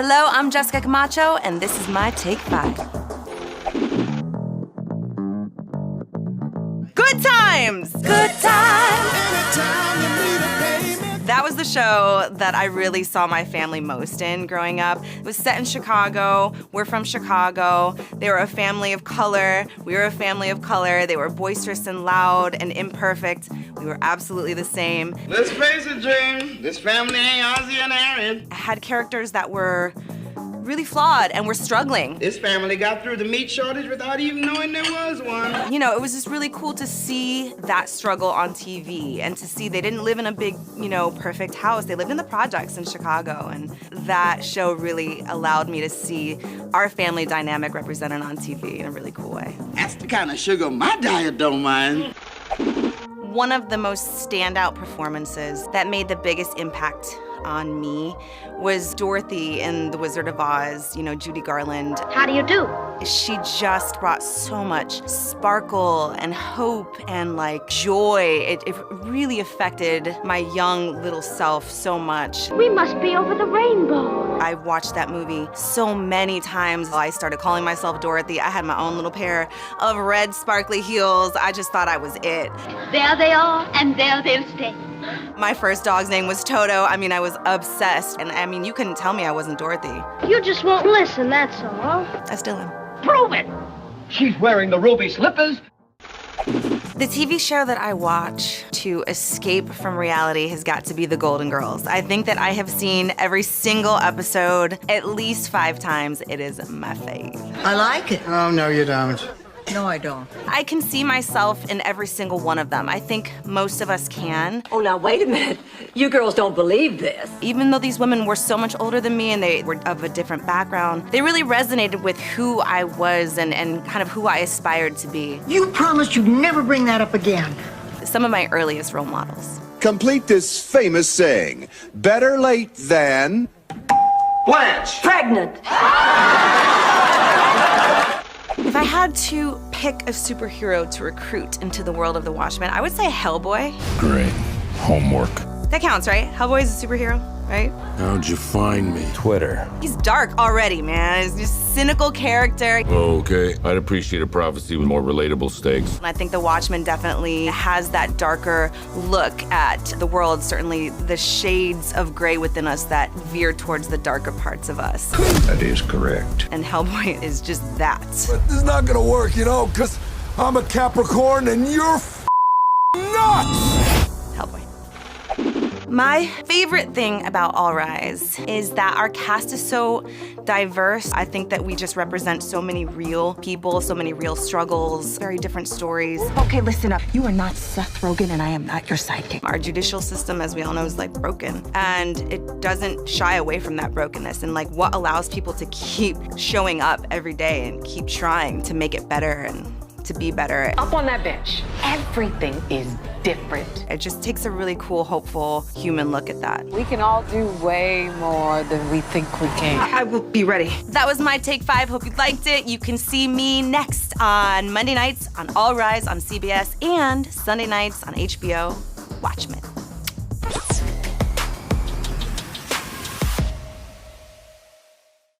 Hello, I'm Jessica Camacho, and this is my Take 5. Good times! Good times! That was the show that I really saw my family most in growing up. It was set in Chicago. We're from Chicago. They were a family of color. We were a family of color. They were boisterous and loud and imperfect. We were absolutely the same. Let's face it, Jane. This family ain't Ozzy and Aaron. I had characters that were really flawed and were struggling. This family got through the meat shortage without even knowing there was one. You know, it was just really cool to see that struggle on TV and to see they didn't live in a big, perfect house. They lived in the projects in Chicago, and that show really allowed me to see our family dynamic represented on TV in a really cool way. That's the kind of sugar my diet don't mind. One of the most standout performances that made the biggest impact on me was Dorothy in The Wizard of Oz, Judy Garland. How do you do? She just brought so much sparkle and hope and joy. It really affected my young little self so much. We must be over the rainbow. I watched that movie so many times. I started calling myself Dorothy. I had my own little pair of red sparkly heels. I just thought I was it. There they are, and there they'll stay. My first dog's name was Toto. I was obsessed. And you couldn't tell me I wasn't Dorothy. You just won't listen, that's all. I still am. Prove it! She's wearing the ruby slippers. The TV show that I watch to escape from reality has got to be The Golden Girls. I think that I have seen every single episode at least 5 times. It is my fave. I like it. Oh, no, you don't. No, I don't. I can see myself in every single one of them. I think most of us can. Oh, now, wait a minute. You girls don't believe this. Even though these women were so much older than me and they were of a different background, they really resonated with who I was and kind of who I aspired to be. You promised you'd never bring that up again. Some of my earliest role models. Complete this famous saying, better late than... Blanche! Pregnant. If I had to pick a superhero to recruit into the world of the Watchmen, I would say Hellboy. Great. Homework. That counts, right? Hellboy's a superhero, right? How'd you find me? Twitter. He's dark already, man. He's just a cynical character. Okay. I'd appreciate a prophecy with more relatable stakes. And I think the Watchmen definitely has that darker look at the world, certainly the shades of gray within us that veer towards the darker parts of us. That is correct. And Hellboy is just that. But this is not gonna work, because I'm a Capricorn and you're nuts! Hellboy. My favorite thing about All Rise is that our cast is so diverse. I think that we just represent so many real people, so many real struggles, very different stories. Okay, listen up. You are not Seth Rogen and I am not your sidekick. Our judicial system, as we all know, is broken. And it doesn't shy away from that brokenness and what allows people to keep showing up every day and keep trying to make it better and to be better. Up on that bench. Everything is different. It just takes a really cool, hopeful, human look at that. We can all do way more than we think we can. I will be ready. That was my Take 5. Hope you liked it. You can see me next on Monday nights on All Rise on CBS and Sunday nights on HBO, Watchmen.